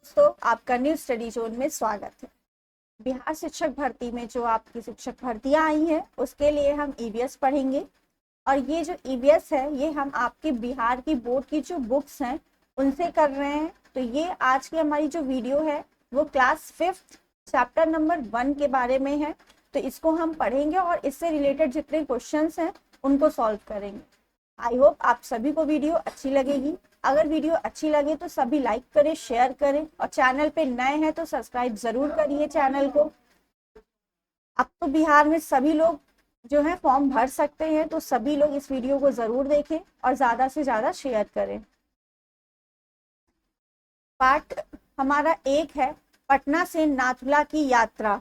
दोस्तों, आपका new study zone में स्वागत है। बिहार शिक्षक भर्ती में जो आपकी शिक्षक भर्तियां आई हैं उसके लिए हम ईवीएस पढ़ेंगे। और ये जो ईवीएस है ये हम आपके बिहार की बोर्ड की जो बुक्स हैं उनसे कर रहे हैं। तो ये आज की हमारी जो वीडियो है वो क्लास 5th चैप्टर नंबर 1 के बारे में है। तो इसको हम पढ़ेंगे और इससे रिलेटेड जितने क्वेश्चंस हैं उनको सॉल्व करेंगे। आई होप आप सभी को वीडियो अच्छी लगेगी। अगर वीडियो अच्छी लगे तो सभी लाइक करें, शेयर करें और चैनल पे नए हैं तो सब्सक्राइब जरूर करिए चैनल को। अब तो बिहार में सभी लोग जो है फॉर्म भर सकते हैं, तो सभी लोग इस वीडियो को जरूर देखें और ज्यादा से ज्यादा शेयर करें। पार्ट हमारा 1 है पटना से नाथुला की यात्रा।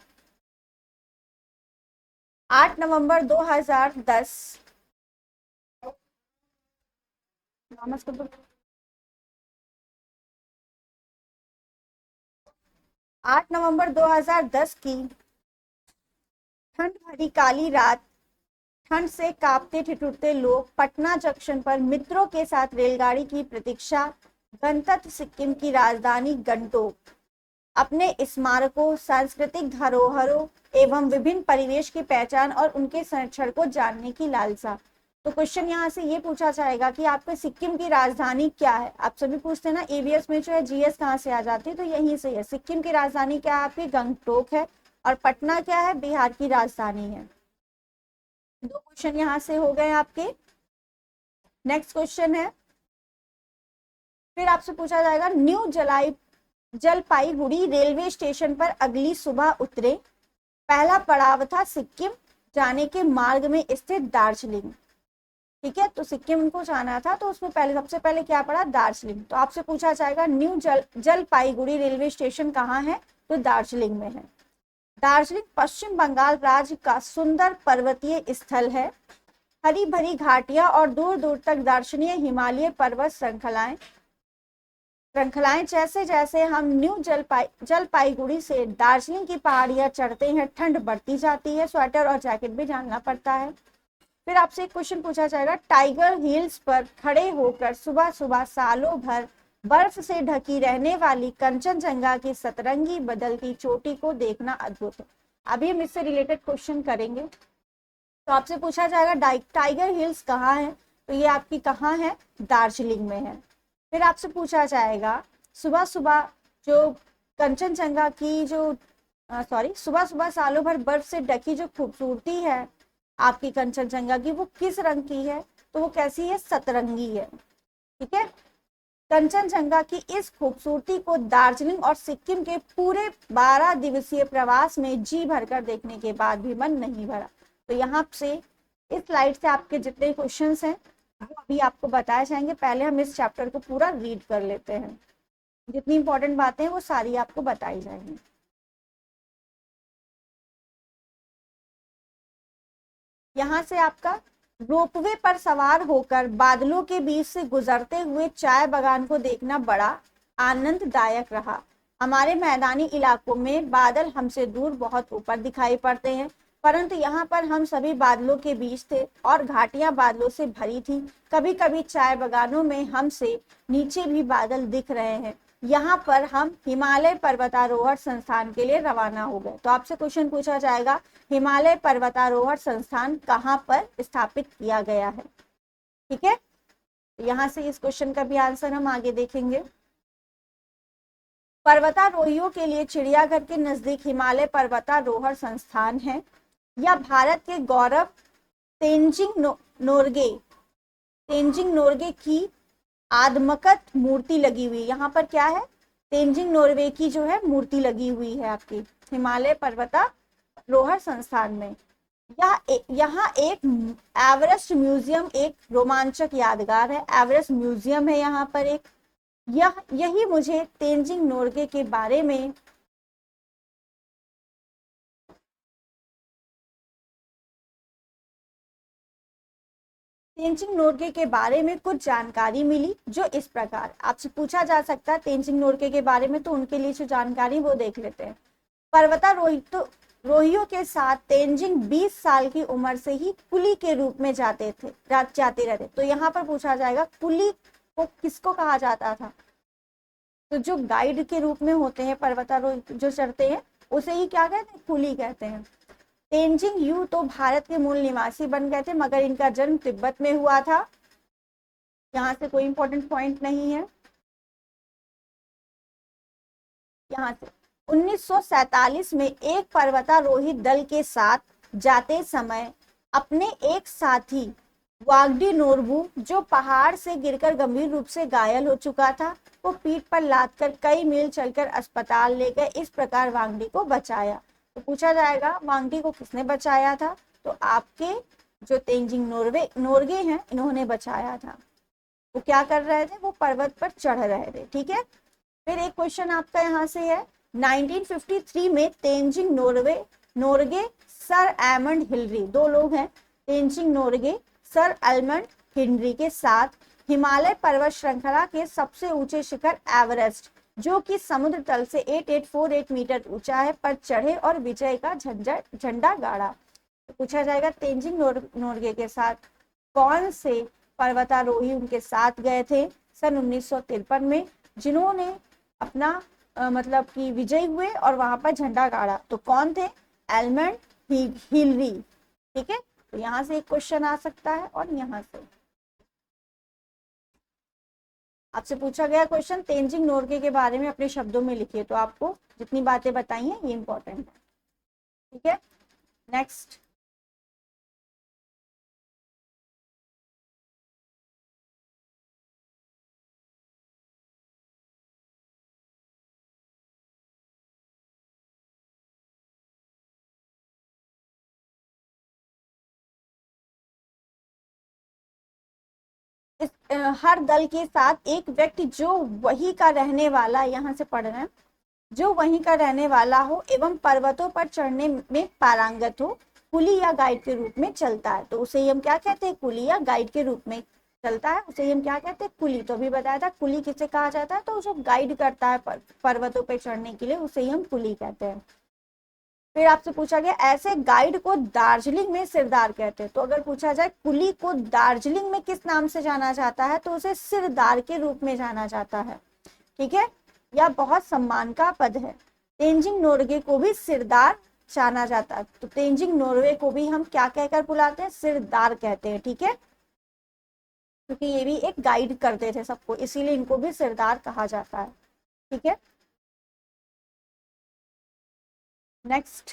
8 नवंबर 2010 8 नवंबर 2010 की ठंड भरी काली रात, ठंड से कांपते ठिठुरते लोग पटना जंक्शन पर मित्रों के साथ रेलगाड़ी की प्रतीक्षा, गणतंत्र सिक्किम की राजधानी गंगटोक। अपने स्मारकों, सांस्कृतिक धरोहरों एवं विभिन्न परिवेश की पहचान और उनके संरक्षण को जानने की लालसा। तो क्वेश्चन यहाँ से ये पूछा जाएगा कि आपके सिक्किम की राजधानी क्या है। आप सभी पूछते हैं ना ईवीएस में जो है जीएस कहाँ से आ जाती है, तो यहीं से है। सिक्किम की राजधानी क्या है आपकी? गंगटोक है। और पटना क्या है? बिहार की राजधानी है। 2 क्वेश्चन यहाँ से हो गए आपके। नेक्स्ट क्वेश्चन है, फिर आपसे पूछा जाएगा न्यू जलपाईगुड़ी रेलवे स्टेशन पर अगली सुबह उतरे। पहला पड़ाव था सिक्किम जाने के मार्ग में स्थित दार्जिलिंग। ठीक है, तो सिक्किम को जाना था तो उसमें सबसे पहले क्या पड़ा? दार्जिलिंग। तो आपसे पूछा जाएगा न्यू जलपाईगुड़ी रेलवे स्टेशन कहाँ है? तो दार्जिलिंग में है। दार्जिलिंग पश्चिम बंगाल राज्य का सुंदर पर्वतीय स्थल है। हरी भरी घाटियां और दूर दूर तक दर्शनीय हिमालय पर्वत श्रृंखलाएं जैसे जैसे हम न्यू जलपाईगुड़ी से दार्जिलिंग की पहाड़ियां चढ़ते हैं, ठंड बढ़ती जाती है। स्वेटर और जैकेट भी डालना पड़ता है। फिर आपसे एक क्वेश्चन पूछा जाएगा, टाइगर हिल्स पर खड़े होकर सुबह सुबह सालों भर बर्फ से ढकी रहने वाली कंचनजंगा की सतरंगी बदलती चोटी को देखना अद्भुत है। अभी हम इससे रिलेटेड क्वेश्चन करेंगे। तो आपसे पूछा जाएगा टाइगर हिल्स कहाँ है? तो ये आपकी कहाँ है? दार्जिलिंग में है। फिर आपसे पूछा जाएगा सुबह सुबह जो कंचनजंगा की सुबह सुबह सालों भर बर्फ से ढकी जो खूबसूरती है आपकी कंचनजंगा की, वो किस रंग की है? तो वो कैसी है? सतरंगी है। ठीक है, कंचनजंगा की इस खूबसूरती को दार्जिलिंग और सिक्किम के पूरे 12 दिवसीय प्रवास में जी भरकर देखने के बाद भी मन नहीं भरा। तो यहाँ से इस स्लाइड से आपके जितने क्वेश्चंस हैं वो अभी आपको बताए जाएंगे। पहले हम इस चैप्टर को पूरा रीड कर लेते हैं। जितनी इंपॉर्टेंट बातें हैं वो सारी आपको बताई जाएंगी। यहाँ से आपका रोपवे पर सवार होकर बादलों के बीच से गुजरते हुए चाय बागान को देखना बड़ा आनंददायक रहा। हमारे मैदानी इलाकों में बादल हमसे दूर बहुत ऊपर दिखाई पड़ते हैं, परंतु यहाँ पर हम सभी बादलों के बीच थे और घाटियां बादलों से भरी थी। कभी कभी चाय बागानों में हमसे नीचे भी बादल दिख रहे हैं। यहाँ पर हम हिमालय पर्वतारोहण संस्थान के लिए रवाना हो गए। तो आपसे क्वेश्चन पूछा जाएगा हिमालय पर्वतारोहण संस्थान कहाँ पर स्थापित किया गया है? ठीक है, यहाँ से इस क्वेश्चन का भी आंसर हम आगे देखेंगे। पर्वतारोहियों के लिए चिड़ियाघर के नजदीक हिमालय पर्वतारोहण संस्थान है। यह भारत के गौरव तेंजिंग नोर्गे की आदमकत मूर्ति लगी हुई। यहाँ पर क्या है? तेंजिंग नोर्वे की जो है मूर्ति लगी हुई है आपकी हिमालय पर्वतारोहण संस्थान में। यहाँ एक एवरेस्ट म्यूजियम, एक रोमांचक यादगार है। एवरेस्ट म्यूजियम है यहाँ पर एक। यही मुझे तेंजिंग नोर्गे के बारे में तेंजिंग नोर्गे के बारे में कुछ जानकारी मिली जो इस प्रकार। आपसे पूछा जा सकता है तेंजिंग नोर्गे के बारे में, तो उनके लिए जो जानकारी वो देख लेते हैं। पर्वतारोहियों के साथ तेंजिंग 20 साल की उम्र से ही कुली के रूप में जाते रहते। तो यहाँ पर पूछा जाएगा कुली को किसको कहा जाता था? तो जो गाइड के रूप में होते हैं पर्वतारोही जो चढ़ते हैं उसे ही क्या कहते हैं, कुली कहते हैं। तेंजिंग यू तो भारत के मूल निवासी बन गए थे, मगर इनका जन्म तिब्बत में हुआ था। यहाँ से कोई इंपॉर्टेंट पॉइंट नहीं है। यहाँ से 1947 में एक पर्वतारोही दल के साथ जाते समय अपने एक साथी वागडी नोरबू, जो पहाड़ से गिरकर गंभीर रूप से घायल हो चुका था, वो पीठ पर लादकर कई मील चलकर अस्पताल ले गए। इस प्रकार वांगडी को बचाया। तो पूछा जाएगा वांगडी को किसने बचाया था, तो आपके जो तेंजिंग नोरगे हैं इन्होंने बचाया था। वो क्या कर रहे थे, वो पर्वत पर चढ़ रहे थे। ठीक है, फिर एक क्वेश्चन आपका यहाँ से है 1953 में Tenzing Norgay sir Aemond Hillary, दो लोग हैं Tenzing Norgay sir almond Henry के साथ हिमालय पर्वत श्रृंखला के सबसे ऊंचे शिखर एवरेस्ट, जो कि समुद्र तल से 8848 मीटर ऊंचा है, पर चढ़े और विजय का झंडा गाड़ा। तो पूछा जाएगा तेंजिंग नोरगे के साथ कौन से पर्वतारोही उनके साथ गए थे सन 1953 में, जिन्होंने अपना मतलब कि विजयी हुए और वहां पर झंडा गाड़ा। तो कौन थे, एलमंड हिलरी। ठीक है, तो यहाँ से एक क्वेश्चन आ सकता है। और यहाँ से आपसे पूछा गया क्वेश्चन तेंजिंग नोरगे के बारे में अपने शब्दों में लिखिए। तो आपको जितनी बातें बताई हैं ये इंपॉर्टेंट है। ठीक है, नेक्स्ट। इस हर दल के साथ एक व्यक्ति जो वही का रहने वाला, यहाँ से पढ़ रहे हैं, जो वहीं का रहने वाला हो एवं पर्वतों पर चढ़ने में पारंगत हो, कुली या गाइड के रूप में चलता है। तो उसे हम क्या कहते हैं, कुली या गाइड के रूप में चलता है, उसे हम क्या कहते हैं, कुली। तो अभी बताया था कुली किसे कहा जाता है, तो जो गाइड करता है पर्वतों पर चढ़ने के लिए उसे हम कुली कहते हैं। फिर आपसे पूछा गया ऐसे गाइड को दार्जिलिंग में सिरदार कहते हैं। तो अगर पूछा जाए कुली को दार्जिलिंग में किस नाम से जाना जाता है, तो उसे सिरदार के रूप में जाना जाता है। ठीक है, यह बहुत सम्मान का पद है। तेंजिंग नोरगे को भी सिरदार जाना जाता है। तो तेंजिंग नोरगे को भी हम क्या कहकर बुलाते हैं, सिरदार कहते हैं। ठीक है, क्योंकि ये भी एक गाइड करते थे सबको, इसीलिए इनको भी सिरदार कहा जाता है। ठीक है, नेक्स्ट।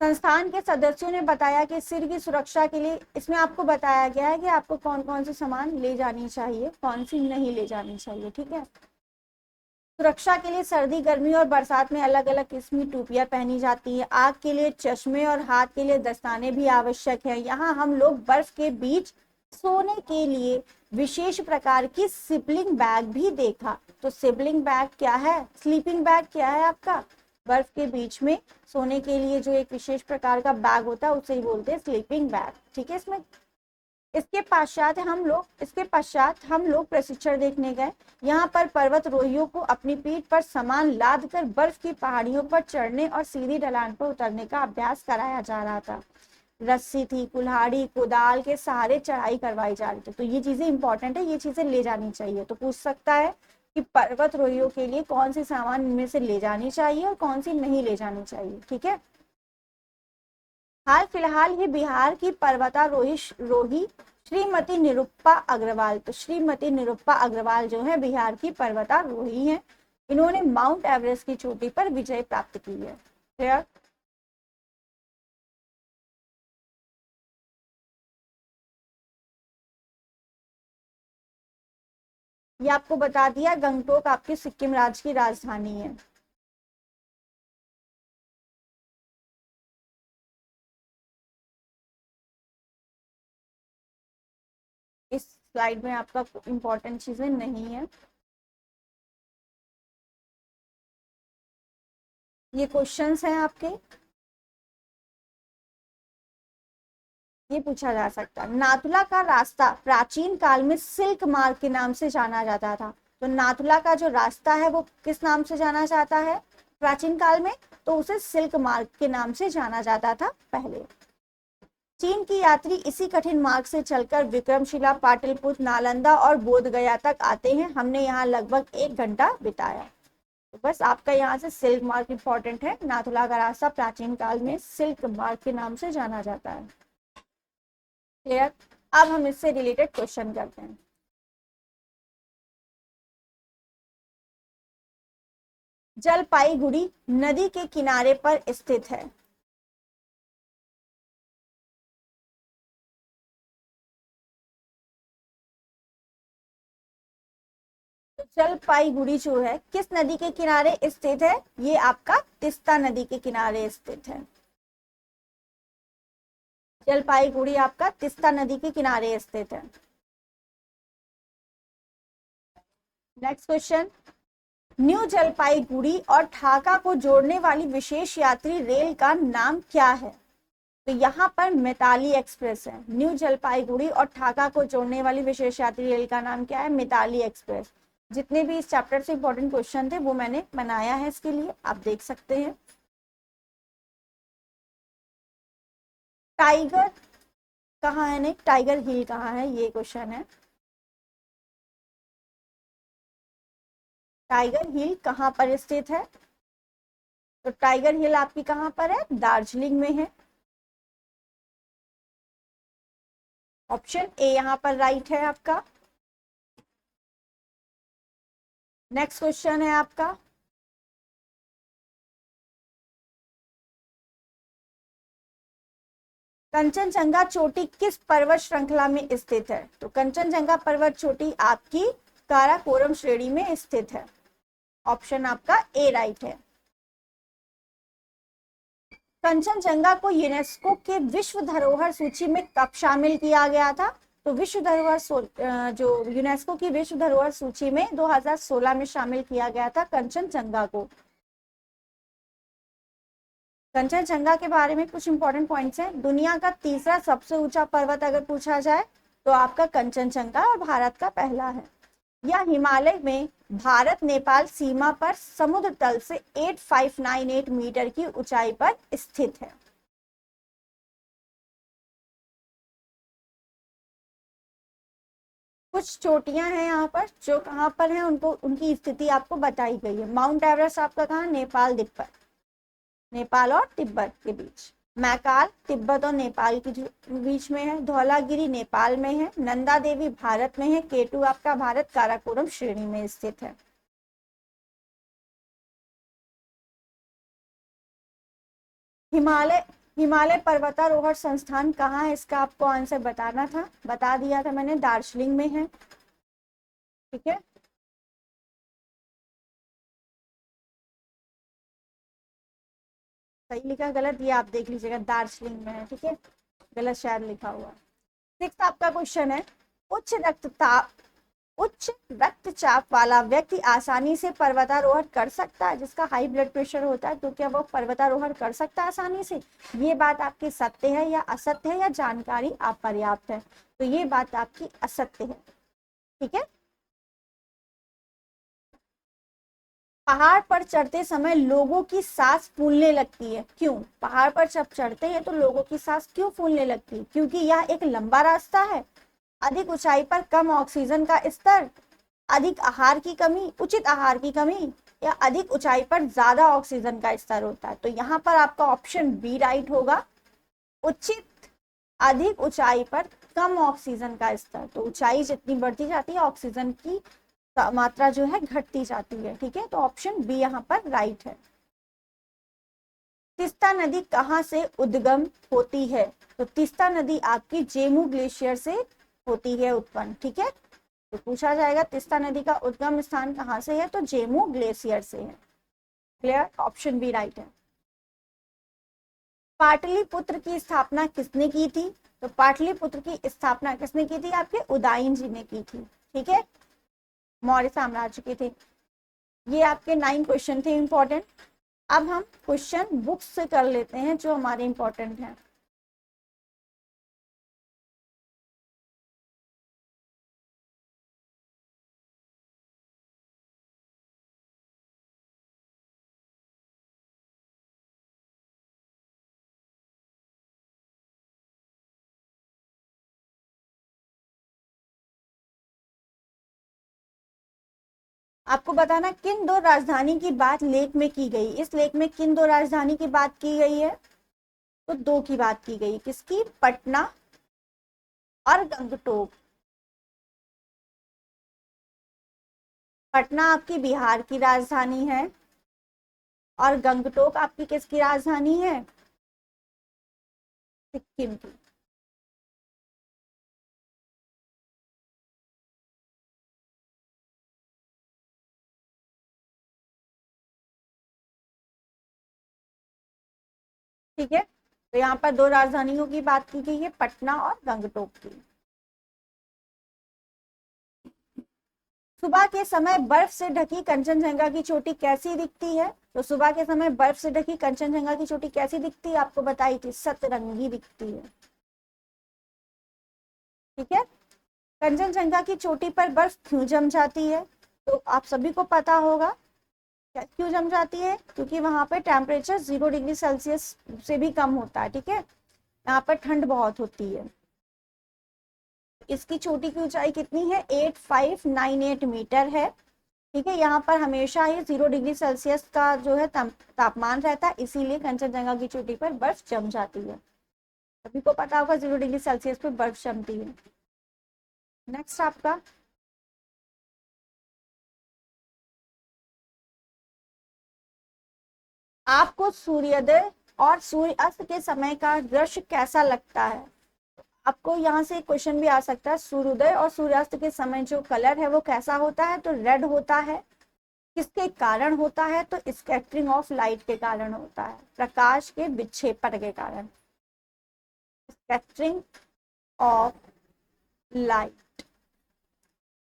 संस्थान के सदस्यों ने बताया कि सिर की सुरक्षा के लिए इसमें आपको बताया गया है कि आपको कौन कौन से सामान ले जानी चाहिए, कौन सी नहीं ले जानी चाहिए। ठीक है, सुरक्षा के लिए सर्दी, गर्मी और बरसात में अलग अलग किस्म की टोपियां पहनी जाती है। आग के लिए चश्मे और हाथ के लिए दस्ताने भी आवश्यक है। यहाँ हम लोग बर्फ के बीच सोने के लिए विशेष प्रकार की सिबलिंग बैग भी देखा। तो सिबलिंग बैग क्या है, स्लीपिंग बैग क्या है आपका, बर्फ के बीच में सोने के लिए जो एक विशेष प्रकार का बैग होता है उसे ही बोलते हैं स्लीपिंग बैग। ठीक है, इसके पश्चात हम लोग प्रशिक्षण देखने गए। यहाँ पर पर्वतरोहियों को अपनी पीठ पर सामान लाद कर बर्फ की पहाड़ियों पर चढ़ने और सीधी ढलान पर उतरने का अभ्यास कराया जा रहा था। रस्सी थी, कुल्हाड़ी, कुदाल के सहारे चढ़ाई करवाई जा रही थी। तो ये चीजें इंपॉर्टेंट है, ये चीजें ले जानी चाहिए। तो पूछ सकता है कि पर्वतरोहियों के लिए कौन सी सामान इनमें से ले जानी चाहिए और कौन सी नहीं ले जानी चाहिए। ठीक है, हाल फिलहाल ही बिहार की पर्वतारोही श्रीमती निरुपा अग्रवाल, तो श्रीमती निरुपा अग्रवाल जो है बिहार की पर्वतारोही हैं। इन्होंने माउंट एवरेस्ट की चोटी पर विजय प्राप्त की है। क्लियर, ये आपको बता दिया गंगटोक आपके सिक्किम राज्य की राजधानी है। इस स्लाइड में आपका इंपॉर्टेंट चीजें नहीं है। ये क्वेश्चंस हैं आपके, ये पूछा जा सकता है। नाथुला का रास्ता प्राचीन काल में सिल्क मार्ग के नाम से जाना जाता था। तो नाथुला का जो रास्ता है वो किस नाम से जाना जाता है, प्राचीन काल में, तो उसे सिल्क मार्ग के नाम से जाना जाता था पहले। चीन की यात्री इसी कठिन मार्ग से चलकर विक्रमशिला, पाटलिपुत्र, नालंदा और बोधगया तक आते हैं। हमने यहाँ लगभग 1 घंटा बिताया। तो बस आपका यहाँ से सिल्क मार्ग इंपॉर्टेंट है। नाथुला का रास्ता प्राचीन काल में सिल्क मार्ग के नाम से जाना जाता है। क्लियर? अब हम इससे रिलेटेड क्वेश्चन करते हैं। जलपाईगुड़ी नदी के किनारे पर स्थित है। तो जलपाईगुड़ी जो है किस नदी के किनारे स्थित है? ये आपका तीस्ता नदी के किनारे स्थित है। जलपाईगुड़ी आपका तीस्ता नदी के किनारे स्थित है। नेक्स्ट क्वेश्चन, न्यू जलपाईगुड़ी और ढाका को जोड़ने वाली विशेष यात्री रेल का नाम क्या है? तो यहाँ पर मिताली एक्सप्रेस है। न्यू जलपाईगुड़ी और ढाका को जोड़ने वाली विशेष यात्री रेल का नाम क्या है? मिताली एक्सप्रेस। जितने भी इस चैप्टर से इंपॉर्टेंट क्वेश्चन थे वो मैंने बनाया है इसके लिए, आप देख सकते हैं। टाइगर कहाँ है? नहीं, टाइगर हिल कहाँ है, ये क्वेश्चन है। टाइगर हिल कहाँ पर स्थित है? तो टाइगर हिल आपकी कहाँ पर है? दार्जिलिंग में है। ऑप्शन ए यहाँ पर राइट है आपका। नेक्स्ट क्वेश्चन है आपका, कंचनजंगा चोटी किस पर्वत श्रृंखला में स्थित है? तो कंचनजंगा पर्वत चोटी आपकी काराकोरम श्रेणी में स्थित है। ऑप्शन आपका ए राइट है। कंचनजंगा को यूनेस्को के विश्व धरोहर सूची में कब शामिल किया गया था? तो विश्व धरोहर जो यूनेस्को की विश्व धरोहर सूची में 2016 में शामिल किया गया था कंचनजंगा को। कंचनजंगा के बारे में कुछ इंपॉर्टेंट पॉइंट्स हैं। दुनिया का तीसरा सबसे ऊंचा पर्वत अगर पूछा जाए तो आपका कंचनजंगा और भारत का पहला है। यह हिमालय में भारत नेपाल सीमा पर समुद्र तल से 8598 मीटर की ऊंचाई पर स्थित है। कुछ चोटियां हैं यहाँ पर जो कहाँ पर हैं, उनको उनकी स्थिति आपको बताई गई है। माउंट एवरेस्ट आपका कहाँ? नेपाल, तिब्बत, नेपाल और तिब्बत के बीच। मैकाल तिब्बत और नेपाल के बीच में है। धौलागिरी नेपाल में है। नंदा देवी भारत में है। केटू आपका भारत काराकोरम श्रेणी में स्थित है। हिमालय हिमालय पर्वतारोहण संस्थान कहाँ है? इसका आपको आंसर बताना था, बता दिया था मैंने, दार्जिलिंग में है। ठीक है, सही लिखा गलत ये आप देख लीजिएगा, दार्जिलिंग में है। ठीक है, गलत शायद लिखा हुआ। सिक्स आपका क्वेश्चन है, उच्च रक्तचाप वाला व्यक्ति आसानी से पर्वतारोहण कर सकता है? जिसका हाई ब्लड प्रेशर होता है तो क्या वो पर्वतारोहण कर सकता है आसानी से? ये बात आपकी सत्य है या असत्य है, या जानकारी अपर्याप्त है? तो ये बात आपकी असत्य है। ठीक है, पहाड़ पर चढ़ते समय लोगों की सांस फूलने लगती है, क्यों? पहाड़ पर जब चढ़ते हैं तो लोगों की सांस क्यों फूलने लगती है? क्योंकि यह एक लंबा रास्ता है, अधिक ऊंचाई पर कम ऑक्सीजन का स्तर, अधिक आहार की कमी, उचित आहार की कमी, या अधिक ऊंचाई पर ज्यादा ऑक्सीजन का स्तर होता है? तो यहाँ पर आपका ऑप्शन बी राइट होगा, उचित, अधिक ऊंचाई पर कम ऑक्सीजन का स्तर। तो ऊंचाई जितनी बढ़ती जाती है ऑक्सीजन की मात्रा जो है घटती जाती है। ठीक है, तो ऑप्शन बी यहाँ पर राइट है। तीस्ता नदी कहाँ से उद्गम होती है? तो तीस्ता नदी आपकी जेमू ग्लेशियर से होती है उत्पन्न। ठीक है, तो पूछा जाएगा तीस्ता नदी का उद्गम स्थान कहाँ से है? तो जेमू ग्लेशियर से है। क्लियर, ऑप्शन बी राइट है। पाटलिपुत्र की स्थापना किसने की थी? तो पाटलिपुत्र की स्थापना किसने की थी? आपके उदयन जी ने की थी। ठीक है, मौर्य साम्राज्य के थे। ये आपके 9 क्वेश्चन थे इंपॉर्टेंट। अब हम क्वेश्चन बुक्स से कर लेते हैं जो हमारे इंपॉर्टेंट हैं। आपको बताना किन दो राजधानी की बात लेख में की गई। इस लेख में किन दो राजधानी की बात की गई है? तो दो की बात की गई। किसकी? पटना और गंगटोक। पटना आपकी बिहार की राजधानी है और गंगटोक आपकी किसकी राजधानी है? सिक्किम की। ठीक है, तो यहाँ पर दो राजधानियों की बात की गई है, पटना और गंगटोक की। सुबह के समय बर्फ से ढकी कंचनजंगा की चोटी कैसी दिखती है? तो सुबह के समय बर्फ से ढकी कंचनजंगा की चोटी कैसी दिखती है? आपको बताई थी, सतरंगी दिखती है। ठीक है, कंचनजंगा की चोटी पर बर्फ क्यों जम जाती है? तो आप सभी को पता होगा क्यों जम जाती है, क्योंकि वहां पे टेम्परेचर 0 डिग्री सेल्सियस से भी कम होता है। ठीक है, यहाँ पर ठंड बहुत होती है। इसकी चोटी की ऊंचाई कितनी है? 8598 मीटर है। ठीक है, यहाँ पर हमेशा ही 0 डिग्री सेल्सियस का जो है तापमान रहता है, इसीलिए कंचनजंगा की चोटी पर बर्फ जम जाती है। सभी को पता होगा 0 डिग्री सेल्सियस पर बर्फ जमती है। नेक्स्ट आपका, आपको सूर्योदय और सूर्य अस्त के समय का दृश्य कैसा लगता है? आपको यहाँ से क्वेश्चन भी आ सकता है, सूर्योदय और सूर्यास्त के समय जो कलर है वो कैसा होता है? तो रेड होता है। किसके कारण होता है? तो स्कैटरिंग ऑफ लाइट के कारण होता है, प्रकाश के विक्षेपण के कारण। Scattering of light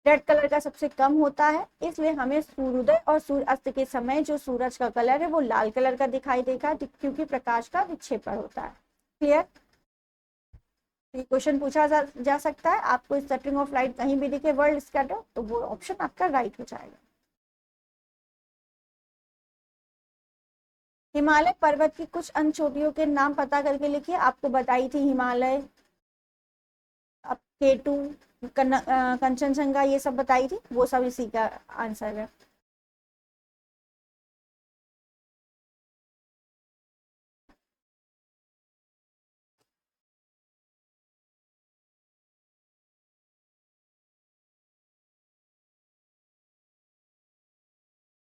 red colour का सबसे कम होता है, इसलिए हमें सूर्योदय और सूर्य अस्त के समय जो सूरज का कलर है वो लाल कलर का दिखाई देगा, क्योंकि प्रकाश का विक्षेपण होता है। क्लियर? ये क्वेश्चन पूछा जा सकता है, आपको स्कैटरिंग ऑफ लाइट कहीं भी दिखे वर्ल्ड स्कैटर, तो वो ऑप्शन आपका राइट हो जाएगा। हिमालय पर्वत की कुछ अन्य चोटियों के नाम पता करके लिखिए। आपको बताई थी हिमालय, अब केटू, कंचनजंगा, ये सब बताई थी, वो सब इसी का आंसर है।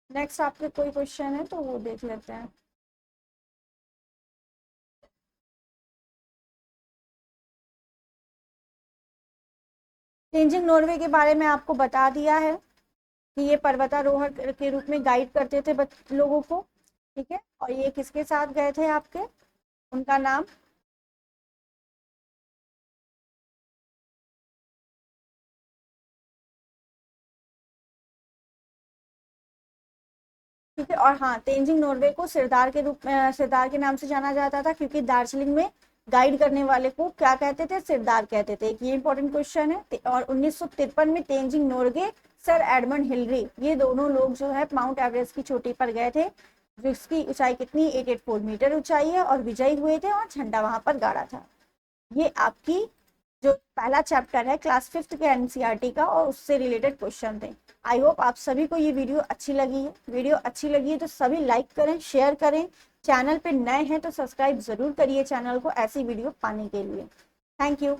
नेक्स्ट आपके कोई क्वेश्चन है तो वो देख लेते हैं। तेंजिंग नॉर्वे के बारे में आपको बता दिया है कि ये पर्वतारोहण के रूप में गाइड करते थे लोगों को। ठीक है, और ये किसके साथ गए थे आपके? उनका नाम? ठीक है, और हाँ, तेंजिंग नॉर्वे को सिरदार के रूप में, सिरदार के नाम से जाना जाता था, क्योंकि दार्जिलिंग में गाइड करने वाले को क्या कहते थे? सिरदार कहते थे। ये इंपॉर्टेंट क्वेश्चन है। और 1953 में Tenzing Norgay, sir Edmund Hillary, ये दोनों लोग जो है माउंट एवरेस्ट की चोटी पर गए थे, जिसकी ऊंचाई कितनी? 884 मीटर ऊंचाई है, और विजयी हुए थे और झंडा वहां पर गाड़ा था। ये आपकी जो पहला चैप्टर है क्लास 5th के एनसीईआरटी का, और उससे रिलेटेड क्वेश्चन थे। आई होप आप सभी को ये वीडियो अच्छी लगी है। वीडियो अच्छी लगी है तो सभी लाइक करें, शेयर करें। चैनल पे नए हैं तो सब्सक्राइब जरूर करिए चैनल को, ऐसी वीडियो पाने के लिए। Thank you.